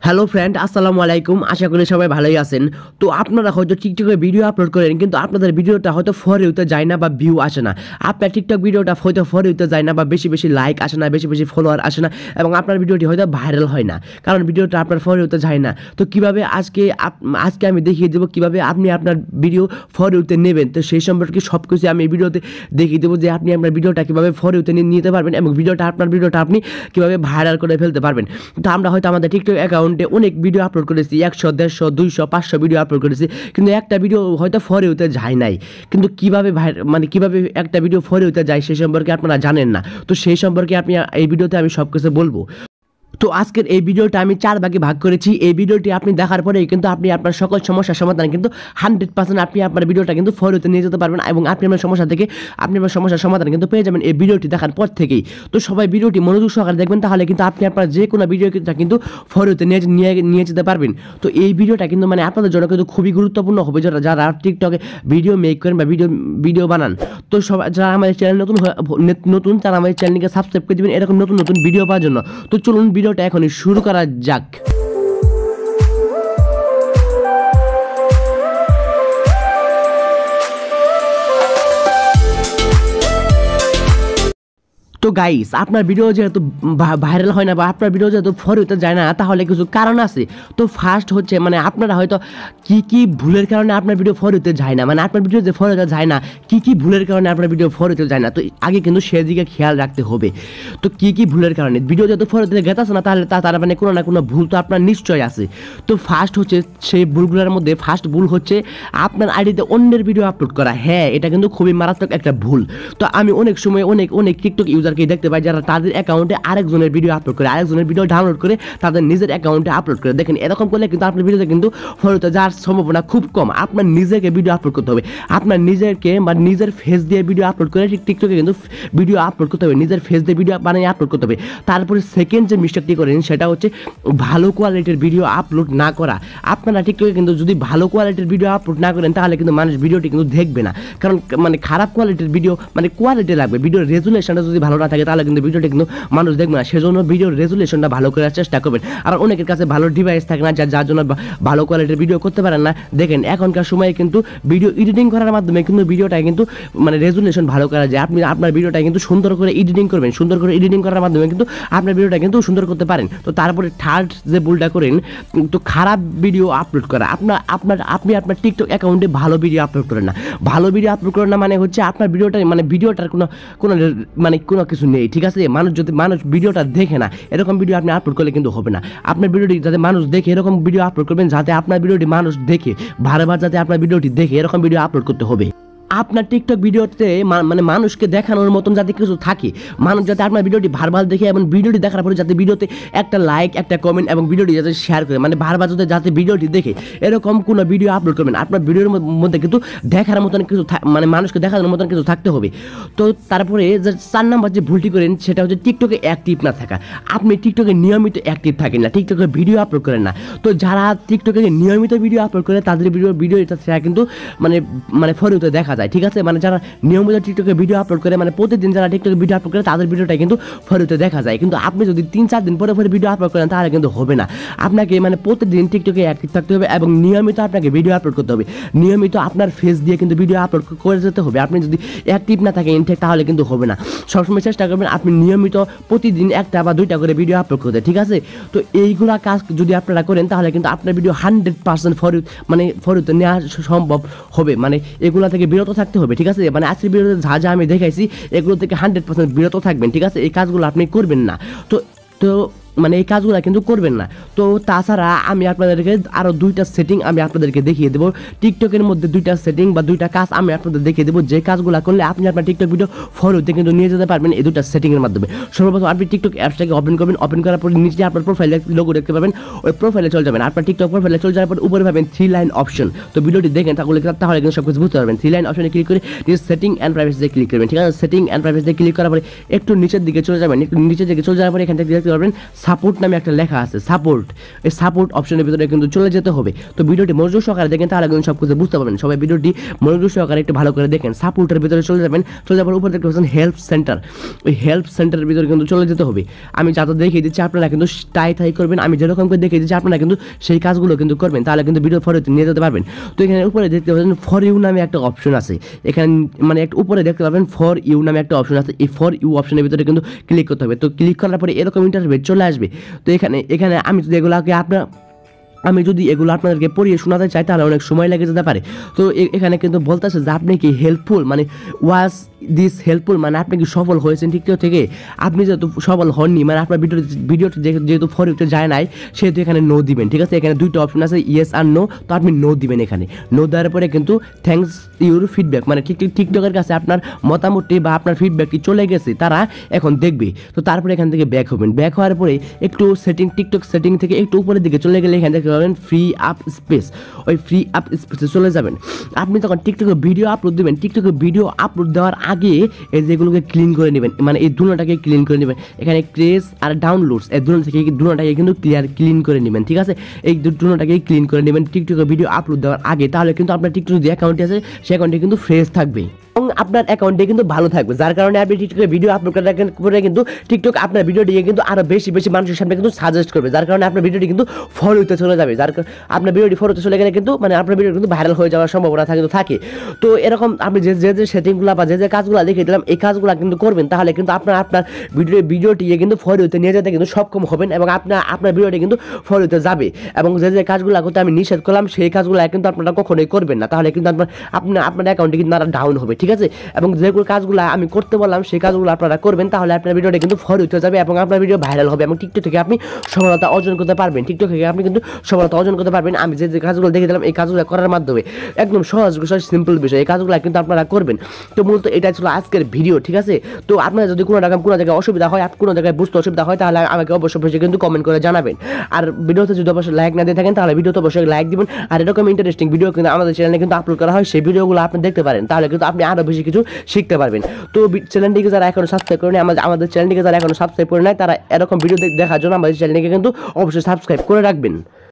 Hello friend, আসসালামু আলাইকুম। আশা করি সবাই ভালোই আছেন। তো আপনারা হয়তো টিকটকে ভিডিও আপলোড করেন, কিন্তু আপনাদের ভিডিওটা হয়তো ফর ইউতে যায় না বা ভিউ আসে না। আপনার টিকটক ভিডিওটা হয়তো ফর ইউতে যায় না বা বেশি বেশি লাইক আসে না, বেশি বেশি ফলোয়ার আসে না, এবং আপনার ভিডিওটি হয়তো ভাইরাল হয় না, কারণ ভিডিওটা আপনার ফর ইউতে যায় না। তো কীভাবে আজকে আমি দেখিয়ে দেবো কীভাবে আপনি আপনার ভিডিও ফর ইউতে নেবেন। তো সেই সম্পর্কে সব কিছু আমি এই ভিডিওতে দেখিয়ে দেবো যে আপনি আপনার ভিডিওটা কীভাবে ফর ইউতে নিতে পারবেন এবং আপনার ভিডিওটা আপনি কীভাবে ভাইরাল করে ফেলতে পারবেন। তো আমরা হয়তো আমাদের টিকটক অ্যাকাউন্টে অনেক ভিডিও আপলোড করেছি, 100, 150, 200, 500 ভিডিও আপলোড করেছি, কিন্তু একটা ভিডিও হয়তো ফর ইউতে যায় নাই। কিন্তু কীভাবে কীভাবে একটা ভিডিও ফর ইউতে যায় সেই সম্পর্কে আপনারা জানেন না। তো সেই সম্পর্কে এই ভিডিওতে আমি সব কিছু বলবো। তো আজকের এই ভিডিওটা আমি 4 ভাগে ভাগ করেছি। এই ভিডিওটি আপনি দেখার পরেই কিন্তু আপনি আপনার সকল সমস্যার সমাধান কিন্তু 100% আপনি আপনার ভিডিওটা কিন্তু ফর ইউতে নিয়ে যেতে পারবেন, এবং আপনি আপনার সমস্যার সমাধান কিন্তু পেয়ে যাবেন এই ভিডিওটি দেখার পর থেকেই। তো সবাই ভিডিওটি মনোযোগ সহকারে দেখবেন, তাহলে কিন্তু আপনি আপনার যে কোনো ভিডিওটা কিন্তু ফর ইউতে নিয়ে যেতে পারবেন। তো এই ভিডিওটা কিন্তু আপনাদের জন্য কিন্তু খুবই গুরুত্বপূর্ণ হবে, যারা টিকটকে ভিডিও মেক করেন বা ভিডিও বানান। তো যারা আমাদের চ্যানেল নতুন তারা আমাদের চ্যানেলকে সাবস্ক্রাইব করে দেবেন এরকম নতুন নতুন ভিডিও পাওয়ার জন্য। তো চলুন ভিডিওটা এখনই শুরু করা যাক। তো গাইস, আপনার ভিডিও যেহেতু ভাইরাল হয় না বা আপনার ভিডিও যেহেতু ফর ইউতে যায় না, তাহলে কিছু কারণ আছে। তো ফার্স্ট হচ্ছে আপনারা হয়তো কি ভুলের কারণে আপনার ভিডিও ফর ইউতে যায় না, আপনার ভিডিও যে ফর ইউতে যায় না, কি ভুলের কারণে আপনার ভিডিও ফর ইউতে যায় না, তো আগে কিন্তু সেদিকে খেয়াল রাখতে হবে। তো কি ভুলের কারণে ভিডিও যেহেতু ফর ইউতে গেছে না, তাহলে তার কোনো না কোনো ভুল তো আপনার নিশ্চয়ই আছে। তো ফার্স্ট হচ্ছে, সেই ভুলগুলোর মধ্যে ফার্স্ট ভুল হচ্ছে আপনার আইডিতে অন্যের ভিডিও আপলোড করা। হ্যাঁ, এটা কিন্তু খুবই মারাত্মক একটা ভুল। তো আমি অনেক সময় অনেক টিকটক ইউজারকে দেখতে পাই যারা তাদের অ্যাকাউন্টে আরেকজনের ভিডিও আপলোড করে, আরেকজনের ভিডিও ডাউনলোড করে তাদের নিজের অ্যাকাউন্টে আপলোড করে। দেখেন, এরকম করলে কিন্তু আপনার ভিডিওতে কিন্তু ফর ইউতে যাওয়ার সম্ভাবনা খুব কম। আপনার নিজেকে ভিডিও আপলোড করতে হবে, আপনার নিজেকে বা নিজের ফেস দিয়ে ভিডিও আপলোড করে টিকটকে কিন্তু ভিডিও আপলোড করতে হবে, নিজের ফেস দিয়ে ভিডিও বানিয়ে আপলোড করতে হবে। তারপরে সেকেন্ড যে মিস্টেকটি করেন সেটা হচ্ছে ভালো কোয়ালিটির ভিডিও আপলোড না করা। আপনারা টিকটকে কিন্তু যদি ভালো কোয়ালিটির ভিডিও আপলোড না করেন, তাহলে কিন্তু মানুষ ভিডিওটি কিন্তু দেখবে না, কারণ খারাপ কোয়ালিটির ভিডিও কোয়ালিটি লাগবে। ভিডিওর রেজুলেশনটা যদি ভালো না থাকে, তাহলে কিন্তু ভিডিওটি কিন্তু মানুষ দেখবে না। সেজন্য ভিডিওর রেজুলেশনটা ভালো করার চেষ্টা করবেন। আর অনেকের কাছে ভালো ডিভাইস থাকে না, যার জন্য ভালো কোয়ালিটির ভিডিও করতে পারেন না। দেখেন, এখনকার সময়ে কিন্তু ভিডিও এডিটিং করার মাধ্যমে কিন্তু ভিডিওটা কিন্তু রেজুলেশন ভালো করা যায়। আপনি আপনার ভিডিওটা কিন্তু সুন্দর করে এডিটিং করবেন, সুন্দর করে এডিটিং করার মাধ্যমে কিন্তু আপনার ভিডিওটা কিন্তু সুন্দর করতে পারেন। তো তারপরে থার্ড যে ভুলটা করেন, তো খারাপ ভিডিও আপলোড করা। আপনি আপনার টিকটক অ্যাকাউন্টে ভালো ভিডিও আপলোড করেন না। ভালো ভিডিও আপলোড করেন না হচ্ছে আপনার ভিডিওটা ভিডিওটার কোনো কিছু নেই, ঠিক আছে? মানুষ ভিডিওটা দেখে না, এরকম ভিডিও আপনি আপলোড করলে কিন্তু হবে না। আপনার ভিডিওটি যাতে মানুষ দেখে এরকম ভিডিও আপলোড করবেন, যাতে আপনার ভিডিওটি মানুষ দেখে বারবার, যাতে আপনার ভিডিওটি দেখে এরকম ভিডিও আপলোড করতে হবে। আপনার টিকটক ভিডিওতে মানুষকে দেখানোর মতন যাতে কিছু থাকে, মানুষ যাতে আপনার ভিডিওটি ভারবার দেখে এবং ভিডিওটি দেখার পরে যাতে ভিডিওতে একটা লাইক, একটা কমেন্ট এবং ভিডিওটি যাতে শেয়ার করে, ভারবার যাতে ভিডিওটি দেখে এরকম কোনো ভিডিও আপলোড করবেন। আপনার ভিডিওর মধ্যে কিন্তু দেখার মতন কিছু মানুষকে দেখানোর মতন কিছু থাকতে হবে। তো তারপরে যে 4 নম্বর যে ভুলটি করেন সেটা হচ্ছে টিকটকে অ্যাক্টিভ না থাকা। আপনি টিকটকে নিয়মিত অ্যাক্টিভ থাকেন না, টিকটকে ভিডিও আপলোড করেন না। তো যারা টিকটকে নিয়মিত ভিডিও আপলোড করে তাদের ভিডিওটা সেটা কিন্তু ফর ইউতে দেখা যায়, ঠিক আছে? যারা নিয়মিত টিকটকে ভিডিও আপলোড করে, প্রতিদিন যারা টিকটকে ভিডিও আপলোড করে তাদের ভিডিওটা কিন্তু ফর ইউতে দেখা যায়। কিন্তু আপনি যদি 3-4 দিন পরে ভিডিও আপলোড করেন, তাহলে কিন্তু হবে না। আপনাকে প্রতিদিন টিকটকে অ্যাক্টিভ থাকতে হবে এবং নিয়মিত আপনাকে ভিডিও আপলোড করতে হবে। নিয়মিত আপনার ফেস দিয়ে কিন্তু ভিডিও আপলোড করে যেতে হবে। আপনি যদি অ্যাক্টিভ না থাকেন ইনটেক, তাহলে কিন্তু হবে না। সবসময় চেষ্টা করবেন আপনি নিয়মিত প্রতিদিন 1টা বা 2টা করে ভিডিও আপলোড করতে, ঠিক আছে? তো এইগুলা কাজ যদি আপনারা করেন, তাহলে কিন্তু আপনার ভিডিও 100% ফর ইউতে নেওয়া সম্ভব হবে। এগুলা থেকে বিরত থাকতে হবে, ঠিক আছে? আজকের ভিডিওতে যা আমি দেখাইছি এগুলো থেকে 100% বিরত থাকবেন, ঠিক আছে? এই কাজগুলো আপনি করবেন না। তো এই কাজগুলো কিন্তু করবেন না। তো তাছাড়া আমি আপনাদেরকে আরও 2টা সেটিং আমি আপনাদেরকে দেখিয়ে দেবো। টিকটকের মধ্যে 2টা সেটিং বা 2টা কাজ আমি আপনাদের দেখিয়ে দেবো, যে কাজগুলো করলে আপনি আপনার টিকটক ভিডিও ফর ইউতে কিন্তু নিয়ে যেতে পারবেন এই 2টা সেটিংয়ের মাধ্যমে। সর্বপ্রথম আপনি টিকটক অ্যাপসটাকে ওপেন করবেন। ওপেন করার পরে নিচে আপনার প্রোফাইলে লোগো দেখতে পাবেন, ওই প্রোফাইলে চলে যাবেন। আপনার টিকটক প্রোফাইলে চলে যাওয়ার পর উপরে পাবেন 3 লাইন অপশন। তো ভিডিওটি দেখেন, তাহলে কিন্তু সব কিছু বুঝতে পারবেন। 3 লাইন অপশনে ক্লিক করে সেটিং অ্যান্ড প্রাইভেসিতে ক্লিক করবেন, ঠিক আছে? সেটিং অ্যান্ড প্রাইভেসিতে ক্লিক করার পরে একটু নিচের দিকে চলে যাবেন। একটু নিচের দিকে চলে যাওয়ার পরে এখান থেকে দেখতে পারবেন সাপোর্ট নামে একটা লেখা আছে, সাপোর্ট, এই সাপোর্ট অপশনের ভিতরে কিন্তু চলে যেতে হবে। তো ভিডিওটি মনোযোগ সহকারে দেখেন, তাহলে কিন্তু সব কিছু বুঝতে পারবেন। সবাই ভিডিওটি মনোযোগ সহকারে একটু ভালো করে দেখেন। সাপোর্টের ভিতরে চলে যাবেন, চলে যাওয়ার উপর দেখতে পাচ্ছেন হেল্প সেন্টার, ওই হেল্প সেন্টারের ভিতরে কিন্তু চলে যেতে হবে। আমি যাতে দেখিয়ে দিচ্ছি আপনারা কিন্তু তাই করবেন, আমি যেরকম করে দেখিয়ে দিচ্ছি আপনারা কিন্তু সেই কাজগুলো কিন্তু করবেন, তাহলে কিন্তু ভিডিও ফরিউতে নিয়ে যেতে পারবেন। তো এখানে উপরে দেখতে পাচ্ছেন ফর ইউ নামে একটা অপশন আছে, এখানে মানে একটু উপরে দেখতে পাবেন ফর ইউ নামে একটা অপশন আছে। এই ফর ইউ অপশনের ভিতরে কিন্তু ক্লিক করতে হবে। তো ক্লিক করার পরে এরকম ইন্টারফেস চলে আসবে। তো এখানে আমি যদি এগুলো আপনাদেরকে পড়িয়ে শোনাতে চাই তাহলে অনেক সময় লেগে যেতে পারে। তো এখানে কিন্তু বলতেছে যে আপনি কি হেল্পফুল, মানে ওয়াজ দিস হেল্পফুল, মানে আপনি কি সফল হয়েছেন টিকটক থেকে। আপনি যেহেতু সফল হননি, মানে আপনার ভিডিওটি যেহেতু ফর ইউতে যায় নাই, সেহেতু এখানে নো দিবেন। ঠিক আছে, এখানে দুইটা অপশন আছে, ইয়েস আর নো। তো আপনি নো দিবেন। এখানে নো দেওয়ার পরে কিন্তু থ্যাঙ্কস ইউর ফিডব্যাক, মানে টিকটকের কাছে আপনার মতামতটি বা আপনার ফিডব্যাকটি চলে গেছে, তারা এখন দেখবে। তো তারপরে এখান থেকে ব্যাক হবেন। ব্যাক হওয়ার পরে একটু টিকটক সেটিং থেকে একটু উপরের দিকে চলে গেলে এখান থেকে ফ্রি আপ স্পেস, ওই ফ্রি আপ স্পেসে চলে যাবেন। আপনি তখন টিকটকে ভিডিও আপলোড দেবেন, টিকটকে ভিডিও আপলোড দেওয়ার আগে এই যেগুলোকে ক্লিন করে নেবেন, মানে এই দুটোটাকে ক্লিন করে নেবেন। এখানে ক্রেস আর ডাউনলোডস এই দুটোটাকে কিন্তু ক্লিন করে নেবেন। ঠিক আছে, এই দুটোটাকে ক্লিন করে নেবেন টিকটকে ভিডিও আপলোড দেওয়ার আগে, তাহলে কিন্তু আপনার টিকটক যে অ্যাকাউন্টে আছে সেই অ্যাকাউন্টে কিন্তু ফ্রেশ থাকবে এবং আপনার অ্যাকাউন্টে কিন্তু ভালো থাকবে, যার কারণে আপনি টিকটকে ভিডিও আপলোড করে কিন্তু টিকটক আপনার ভিডিওটিকে কিন্তু আরো বেশি মানুষের সামনে কিন্তু সাজেস্ট করবে, যার কারণে আপনার ভিডিওটি কিন্তু ফলোতে চলে যাবে। যার কারণে আপনার ভিডিওটি ফলোতে চলে গেলে কিন্তু মানে আপনার ভিডিও কিন্তু ভাইরাল হয়ে যাওয়ার সম্ভাবনা থাকে। তো এরকম আপনি যে সেটিংগুলো বা যে কাজগুলো দেখিয়ে দিলাম এই কাজগুলো কিন্তু করবেন, তাহলে কিন্তু আপনার ভিডিওটি কিন্তু ফলোতে নিয়ে যেতে কিন্তু সক্ষম হবেন এবং আপনার ভিডিওটি কিন্তু ফলোতে যাবে। এবং যে কাজগুলো করতে আমি নিষেধ করলাম সেই কাজগুলো কিন্তু আপনারা কখনোই করবেন না, তাহলে কিন্তু আপনার অ্যাকাউন্টে কিন্তু ডাউন হবে। ঠিক আছে, এবং যেগুলো কাজগুলো আমি করতে বললাম সেই কাজগুলো আপনারা করবেন, তাহলে আপনার ভিডিওটা কিন্তু ফর হতে যাবে এবং আপনার ভিডিও ভাইরাল হবে এবং টিকটক থেকে আপনি সফলতা অর্জন করতে পারবেন। টিকটক থেকে আপনি কিন্তু সফলতা অর্জন করতে পারবেন। আমি যে কাজগুলো দেখে দিলাম এই কাজগুলো করার মাধ্যমে একদম সহজ সিম্পল বিষয়, এই কাজগুলো কিন্তু আপনারা করবেন। তো মূলত এটাই ছিল আজকের ভিডিও। ঠিক আছে, তো আপনারা যদি কোনো জায়গায় অসুবিধা হয়, কোনো জায়গায় বুঝতে অসুবিধা হয়, তাহলে আমাকে অবশ্যই কিন্তু কমেন্ট করে জানাবেন। আর ভিডিওতে যদি অবশ্যই লাইক না দিয়ে থাকেন তাহলে ভিডিওতে অবশ্যই লাইক দিবেন। আর এরকম ইন্টারেস্টিং ভিডিও কিন্তু আমাদের চ্যানেলে কিন্তু আপলোড করা হয়, সেই ভিডিওগুলো আপনি দেখতে পারেন, তাহলে কিন্তু আপনি আরো বেশি কিছু শিখতে পারবেন। তো চ্যানেলটিকে যারা এখনো সাবস্ক্রাইব করেনি, আমাদের চ্যানেলটিকে যারা এখনো সাবস্ক্রাইব করে নাই, তারা এরকম ভিডিও দেখার জন্য আমাদের চ্যানেলটিকে কিন্তু অবশ্যই সাবস্ক্রাইব করে রাখবেন।